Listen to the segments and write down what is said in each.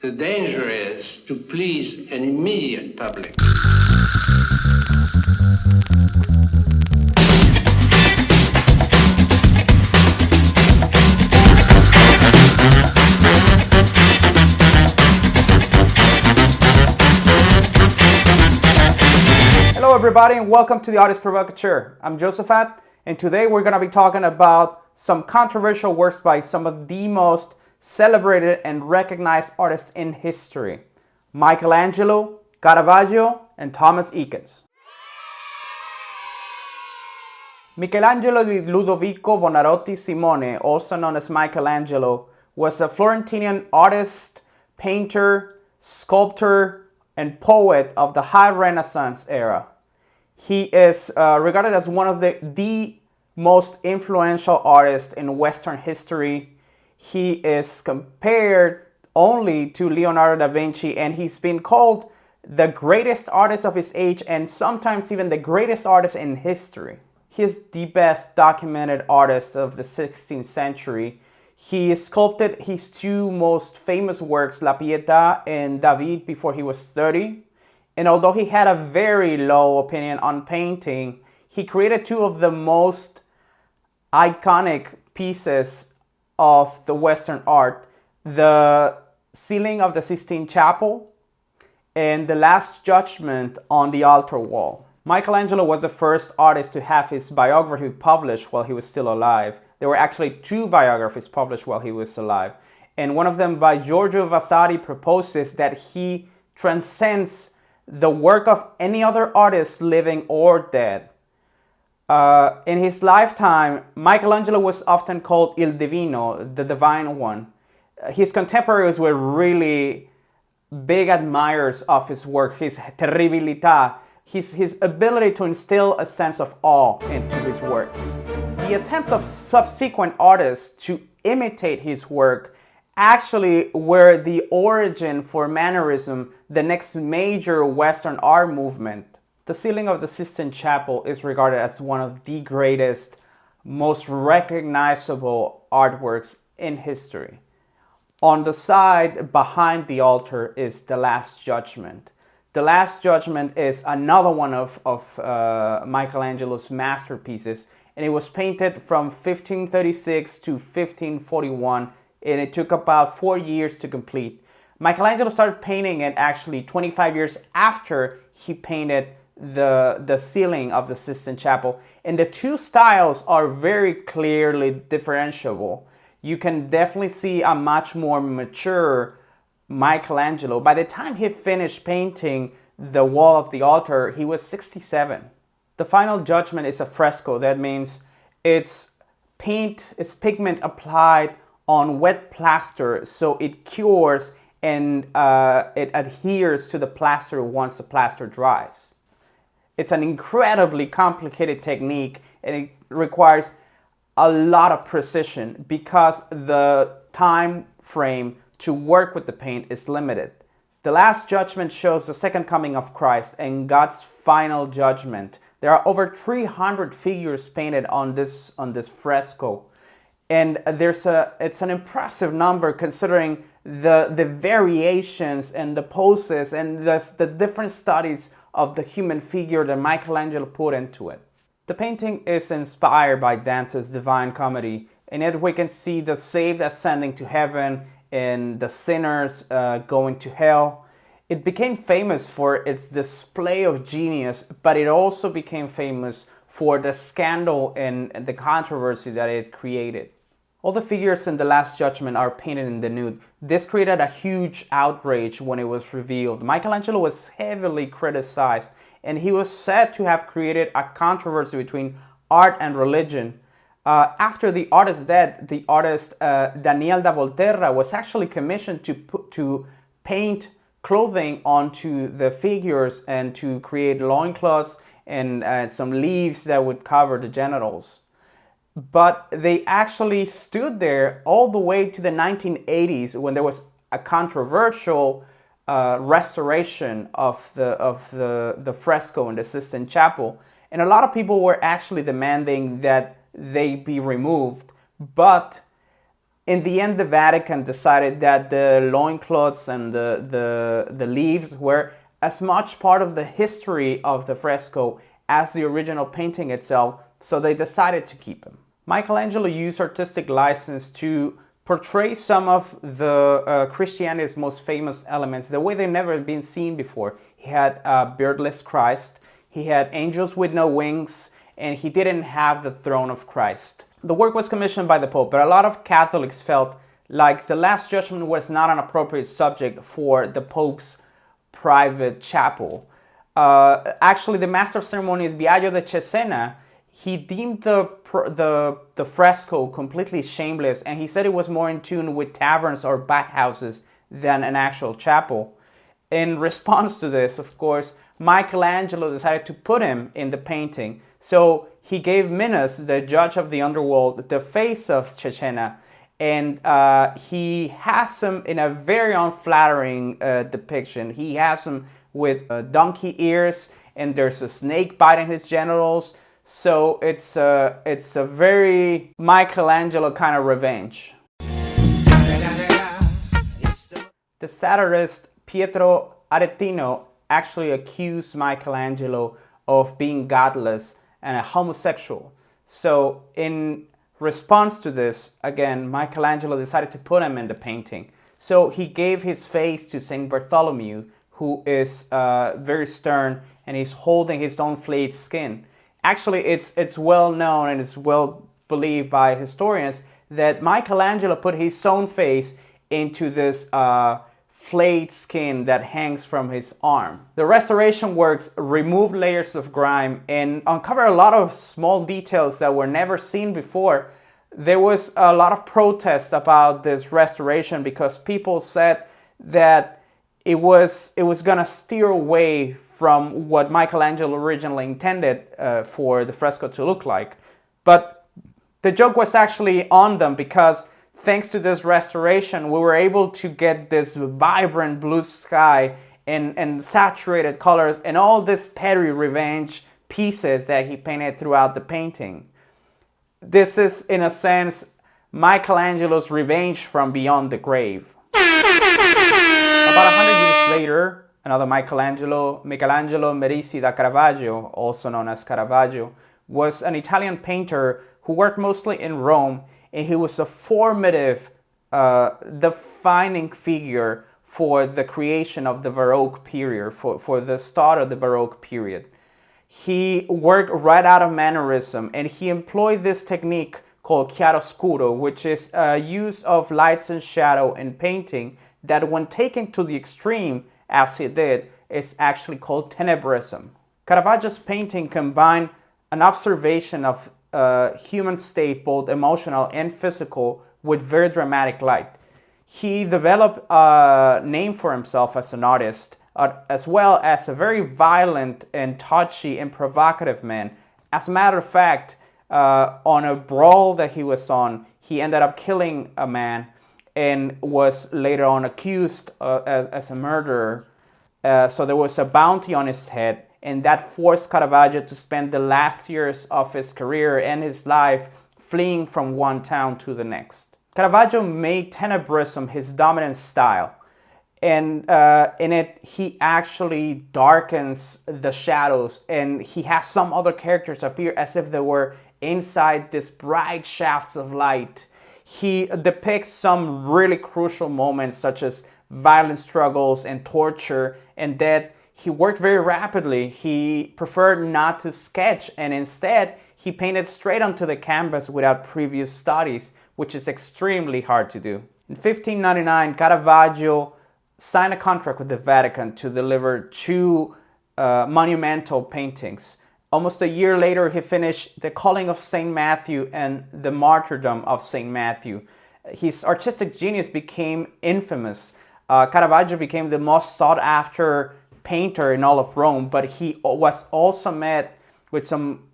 The danger is to please an immediate public. Hello everybody and welcome to the Artist Provocateur. I'm Josephat and today we're going to be talking about some controversial works by some of the most celebrated and recognized artists in history. Michelangelo, Caravaggio, and Thomas Eakins. Michelangelo di Ludovico Buonarroti Simone, also known as Michelangelo, was a Florentinian artist, painter, sculptor, and poet of the High Renaissance era. He is regarded as one of the most influential artists in Western history. He is compared only to Leonardo da Vinci, and he's been called the greatest artist of his age and sometimes even the greatest artist in history. He is the best documented artist of the 16th century. He sculpted his two most famous works, La Pietà and David, before he was 30. And although he had a very low opinion on painting, he created two of the most iconic pieces of the Western art: the ceiling of the Sistine Chapel and the Last Judgment on the altar wall. Michelangelo was the first artist to have his biography published while he was still alive. There were actually two biographies published while he was alive. And one of them by Giorgio Vasari proposes that he transcends the work of any other artist, living or dead. In his lifetime, Michelangelo was often called Il Divino, the Divine One. His contemporaries were really big admirers of his work, his terribilità, his ability to instill a sense of awe into his works. The attempts of subsequent artists to imitate his work actually were the origin for Mannerism, the next major Western art movement. The ceiling of the Sistine Chapel is regarded as one of the greatest, most recognizable artworks in history. On the side behind the altar is the Last Judgment. The Last Judgment is another one of Michelangelo's masterpieces, and it was painted from 1536 to 1541, and it took about 4 years to complete. Michelangelo started painting it actually 25 years after he painted the ceiling of the Sistine Chapel, and the two styles are very clearly differentiable. You can definitely see a much more mature Michelangelo. By the time he finished painting the wall of the altar, he was 67. The Final Judgment is a fresco. That means it's pigment applied on wet plaster, so it cures and it adheres to the plaster once the plaster dries. It's an incredibly complicated technique, and it requires a lot of precision because the time frame to work with the paint is limited. The Last Judgment shows the second coming of Christ and God's final judgment. There are over 300 figures painted on this fresco, and it's an impressive number considering the variations and the poses and the different studies of the human figure that Michelangelo put into it. The painting is inspired by Dante's Divine Comedy. In it we can see the saved ascending to heaven and the sinners going to hell. It became famous for its display of genius, but it also became famous for the scandal and the controversy that it created. All the figures in the Last Judgment are painted in the nude. This created a huge outrage when it was revealed. Michelangelo was heavily criticized, and he was said to have created a controversy between art and religion. After the artist's death, the artist Daniel da Volterra was actually commissioned to paint clothing onto the figures and to create loincloths and some leaves that would cover the genitals. But they actually stood there all the way to the 1980s when there was a controversial restoration of the fresco in the Sistine Chapel. And a lot of people were actually demanding that they be removed. But In the end, the Vatican decided that the loincloths and the leaves were as much part of the history of the fresco as the original painting itself, so they decided to keep them. Michelangelo used artistic license to portray some of the Christianity's most famous elements the way they've never been seen before. He had a beardless Christ, he had angels with no wings, and he didn't have the throne of Christ. The work was commissioned by the Pope, but a lot of Catholics felt like the Last Judgment was not an appropriate subject for the Pope's private chapel. Actually, the Master of Ceremonies, Biagio de Cesena, he deemed the fresco completely shameless, and he said it was more in tune with taverns or bathhouses than an actual chapel. In response to this, of course, Michelangelo decided to put him in the painting. So he gave Minos, the judge of the underworld, the face of Cesena, and he has him in a very unflattering depiction. He has him with donkey ears, and there's a snake biting his genitals. So it's a very Michelangelo kind of revenge. The satirist Pietro Aretino actually accused Michelangelo of being godless and a homosexual. So in response to this, again, Michelangelo decided to put him in the painting. So he gave his face to Saint Bartholomew, who is very stern, and he's holding his own flayed skin. Actually, it's well known and it's well believed by historians that Michelangelo put his own face into this flayed skin that hangs from his arm. The restoration works remove layers of grime and uncover a lot of small details that were never seen before. There was a lot of protest about this restoration because people said that it was gonna steer away from what Michelangelo originally intended for the fresco to look like. But the joke was actually on them, because thanks to this restoration, we were able to get this vibrant blue sky and saturated colors and all these petty revenge pieces that he painted throughout the painting. This is, in a sense, Michelangelo's revenge from beyond the grave. About 100 years later, another Michelangelo Merisi da Caravaggio, also known as Caravaggio, was an Italian painter who worked mostly in Rome, and he was a formative, defining figure for the creation of the Baroque period, for the start of the Baroque period. He worked right out of mannerism, and he employed this technique called chiaroscuro, which is a use of lights and shadow in painting that, when taken to the extreme, as he did, is actually called tenebrism. Caravaggio's painting combined an observation of human state, both emotional and physical, with very dramatic light. He developed a name for himself as an artist, as well as a very violent and touchy and provocative man. As a matter of fact, on a brawl that he was on, he ended up killing a man and was later on accused as a murderer. So there was a bounty on his head, and that forced Caravaggio to spend the last years of his career and his life fleeing from one town to the next. Caravaggio made tenebrism his dominant style, and in it he actually darkens the shadows, and he has some other characters appear as if they were inside these bright shafts of light. He depicts some really crucial moments, such as violent struggles and torture and death. He worked very rapidly. He preferred not to sketch, and instead he painted straight onto the canvas without previous studies, which is extremely hard to do. In 1599, Caravaggio signed a contract with the Vatican to deliver two monumental paintings. Almost a year later, he finished The Calling of St. Matthew and The Martyrdom of St. Matthew. His artistic genius became infamous. Caravaggio became the most sought-after painter in all of Rome, but he was also met with some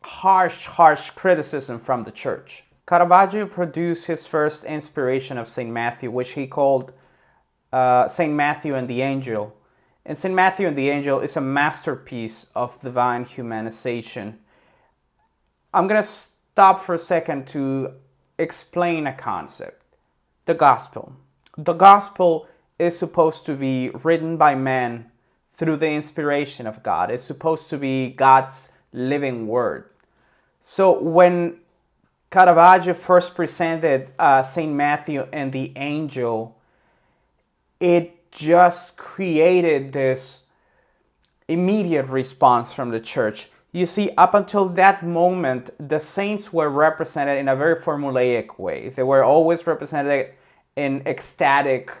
harsh criticism from the church. Caravaggio produced his first inspiration of St. Matthew, which he called St. Matthew and the Angel. And St. Matthew and the Angel is a masterpiece of divine humanization. I'm going to stop for a second to explain a concept. The gospel. The gospel is supposed to be written by men through the inspiration of God. It's supposed to be God's living word. So when Caravaggio first presented St. Matthew and the angel, it just created this immediate response from the church. You see, up until that moment, the saints were represented in a very formulaic way. They were always represented in ecstatic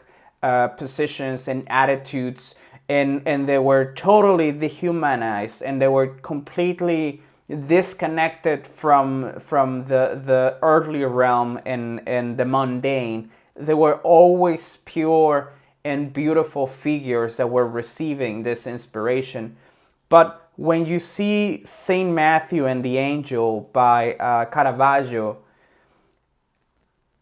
positions and attitudes, and they were totally dehumanized, and they were completely disconnected from the earthly realm and the mundane. They were always pure and beautiful figures that were receiving this inspiration. But when you see Saint Matthew and the Angel by Caravaggio,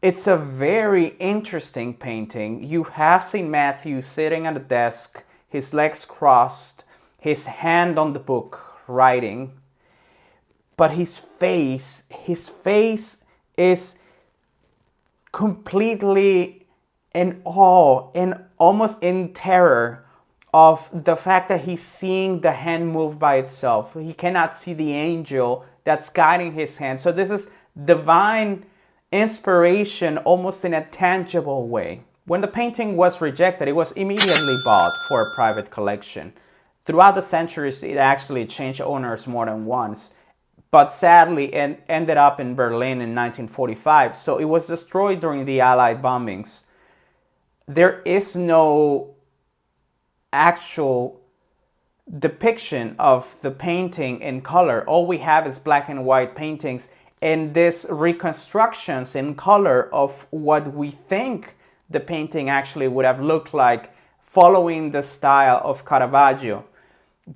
it's a very interesting painting. You have Saint Matthew sitting at a desk, his legs crossed, his hand on the book, writing. But his face is completely in awe and almost in terror of the fact that he's seeing the hand move by itself. He cannot see the angel that's guiding his hand. So this is divine inspiration almost in a tangible way. When the painting was rejected, it was immediately bought for a private collection. Throughout the centuries, it actually changed owners more than once, but sadly it ended up in Berlin in 1945. So it was destroyed during the Allied bombings. There is no actual depiction of the painting in color. All we have is black and white paintings and these reconstructions in color of what we think the painting actually would have looked like following the style of Caravaggio,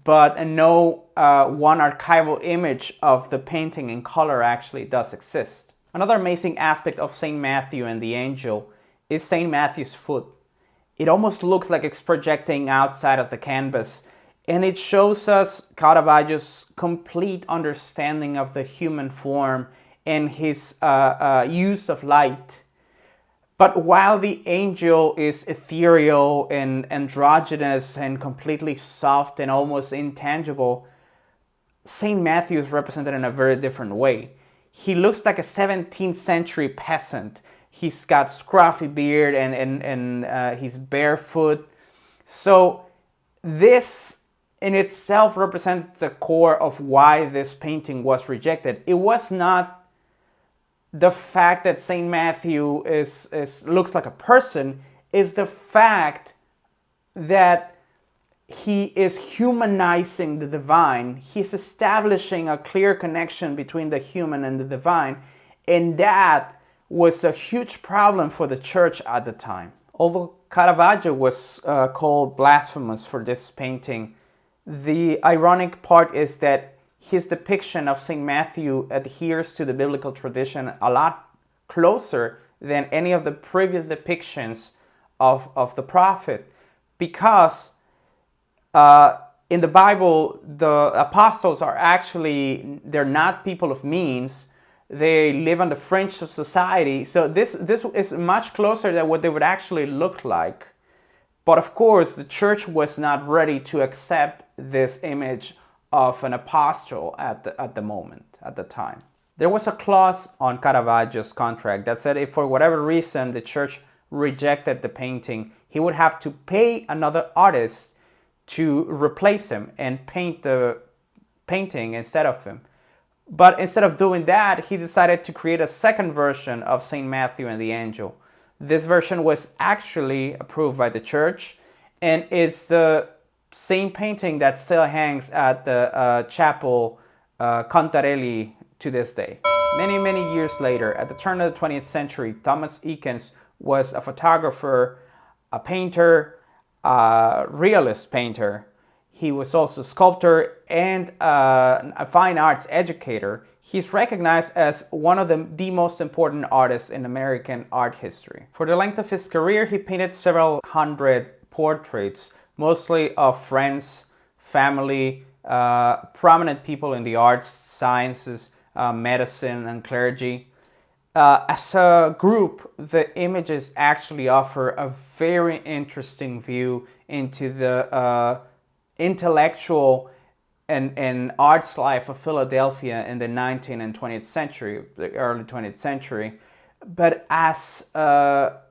but no one archival image of the painting in color actually does exist. Another amazing aspect of St. Matthew and the Angel is St. Matthew's foot. It almost looks like it's projecting outside of the canvas, and it shows us Caravaggio's complete understanding of the human form and his use of light. But while the angel is ethereal and androgynous and completely soft and almost intangible, St. Matthew is represented in a very different way. He looks like a 17th century peasant. He's got scruffy beard and he's barefoot. So this in itself represents the core of why this painting was rejected. It was not the fact that St. Matthew looks like a person, is the fact that he is humanizing the divine. He's establishing a clear connection between the human and the divine, and that was a huge problem for the church at the time. Although Caravaggio was called blasphemous for this painting, the ironic part is that his depiction of St. Matthew adheres to the biblical tradition a lot closer than any of the previous depictions of the prophet, because in the Bible, the apostles are actually, they're not people of means. They live on the fringe of society. So this is much closer than what they would actually look like. But of course, the church was not ready to accept this image of an apostle at the time. There was a clause on Caravaggio's contract that said if for whatever reason the church rejected the painting, he would have to pay another artist to replace him and paint the painting instead of him. But instead of doing that, he decided to create a second version of St. Matthew and the Angel. This version was actually approved by the church, and it's the same painting that still hangs at the chapel Contarelli to this day. Many years later, at the turn of the 20th century, Thomas Eakins was a photographer, a painter, a realist painter. He was also a sculptor and a fine arts educator. He's recognized as one of the most important artists in American art history. For the length of his career, he painted several hundred portraits, mostly of friends, family, prominent people in the arts, sciences, medicine, and clergy. As a group, the images actually offer a very interesting view into the intellectual and arts life of Philadelphia in the 19th and 20th century, the early 20th century. But as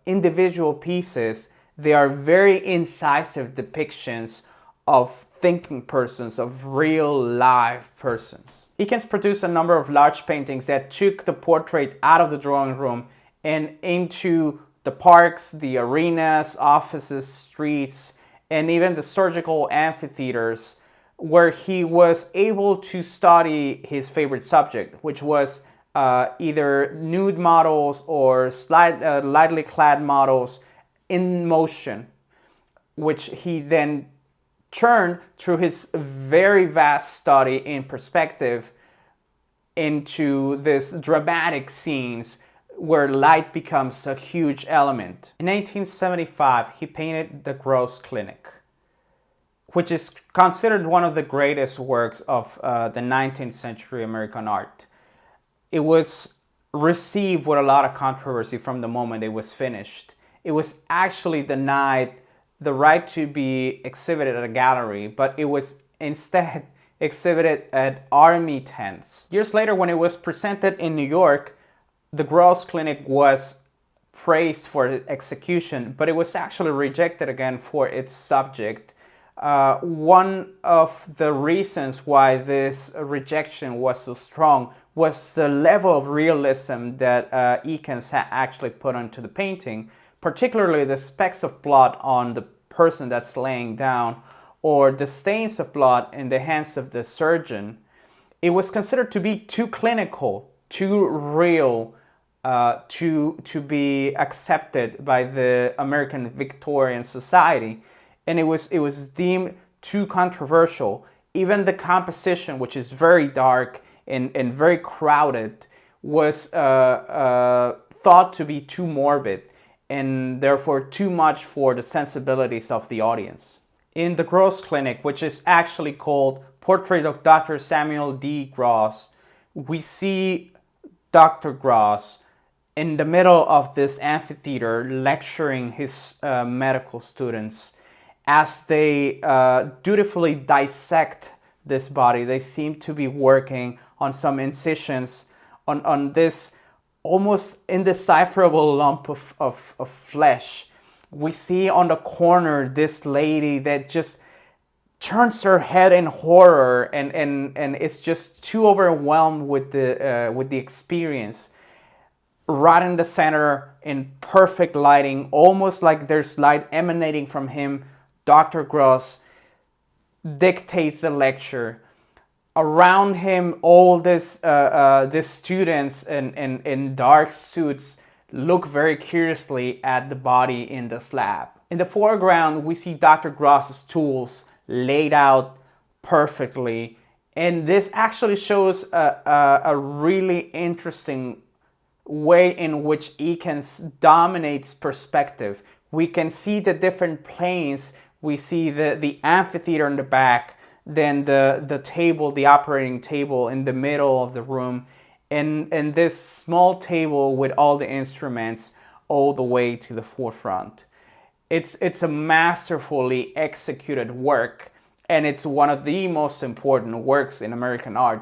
individual pieces, they are very incisive depictions of thinking persons, of real live persons. Eakins produced a number of large paintings that took the portrait out of the drawing room and into the parks, the arenas, offices, streets, and even the surgical amphitheaters, where he was able to study his favorite subject, which was either nude models or lightly clad models in motion, which he then turned through his very vast study in perspective into this dramatic scenes where light becomes a huge element. In 1875, he painted the Gross Clinic, which is considered one of the greatest works of the 19th century American art. It was received with a lot of controversy from the moment it was finished. It was actually denied the right to be exhibited at a gallery, but it was instead exhibited at army tents. Years later, when it was presented in New York, the Gross Clinic was praised for its execution, but it was actually rejected again for its subject. One of the reasons why this rejection was so strong was the level of realism that Eakins had actually put onto the painting, particularly the specks of blood on the person that's laying down or the stains of blood in the hands of the surgeon. It was considered to be too clinical, too real, to be accepted by the American Victorian society, and it was deemed too controversial. Even the composition, which is very dark and very crowded, was thought to be too morbid and therefore too much for the sensibilities of the audience. In the Gross Clinic, which is actually called Portrait of Dr. Samuel D. Gross, we see Dr. Gross in the middle of this amphitheater lecturing his medical students. As they dutifully dissect this body, they seem to be working on some incisions on this almost indecipherable lump of flesh. We see on the corner this lady that just turns her head in horror and it's just too overwhelmed with the experience. Right in the center, in perfect lighting, almost like there's light emanating from him, Dr. Gross dictates the lecture. Around him, all these students in dark suits look very curiously at the body in the slab. In the foreground, we see Dr. Gross's tools laid out perfectly, and this actually shows a really interesting way in which Eakins dominates perspective. We can see the different planes. We see the amphitheater in the back, then the table, the operating table in the middle of the room, and this small table with all the instruments all the way to the forefront. It's a masterfully executed work, and it's one of the most important works in American art,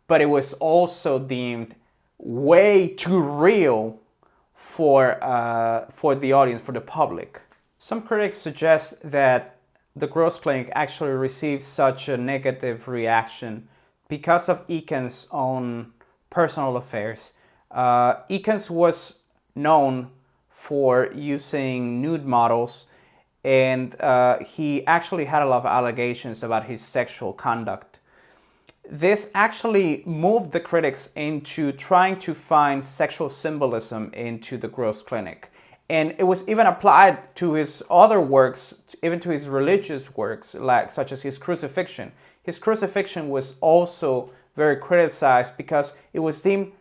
but it was also deemed way too real for the audience, for the public. Some critics suggest that the Gross Clinic actually received such a negative reaction because of Eakins' own personal affairs. Eakins was known for using nude models, and he actually had a lot of allegations about his sexual conduct. This actually moved the critics into trying to find sexual symbolism into the Gross Clinic. And it was even applied to his other works, even to his religious works, such as his crucifixion. His crucifixion was also very criticized because it was deemed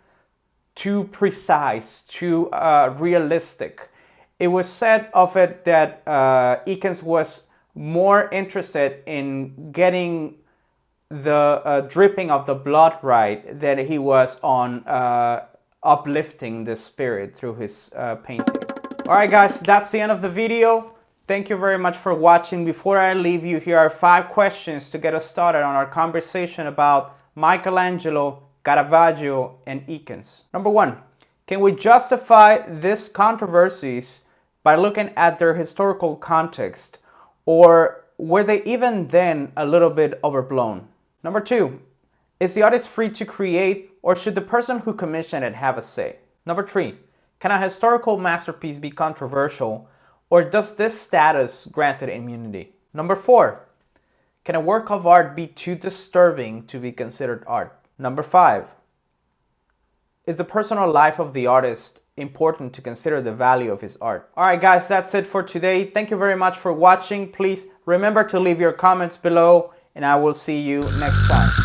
too precise, too realistic. It was said of it that Eakins was more interested in getting the dripping of the blood right than he was on uplifting the spirit through his painting. Alright guys, that's the end of the video. Thank you very much for watching. Before I leave you, here are 5 questions to get us started on our conversation about Michelangelo, Caravaggio, and Eakins. Number 1, can we justify these controversies by looking at their historical context, or were they even then a little bit overblown? Number 2, is the artist free to create, or should the person who commissioned it have a say? Number 3, can a historical masterpiece be controversial, or does this status grant it immunity? Number 4, can a work of art be too disturbing to be considered art? Number 5, is the personal life of the artist important to consider the value of his art? Alright guys, that's it for today. Thank you very much for watching. Please remember to leave your comments below, and I will see you next time.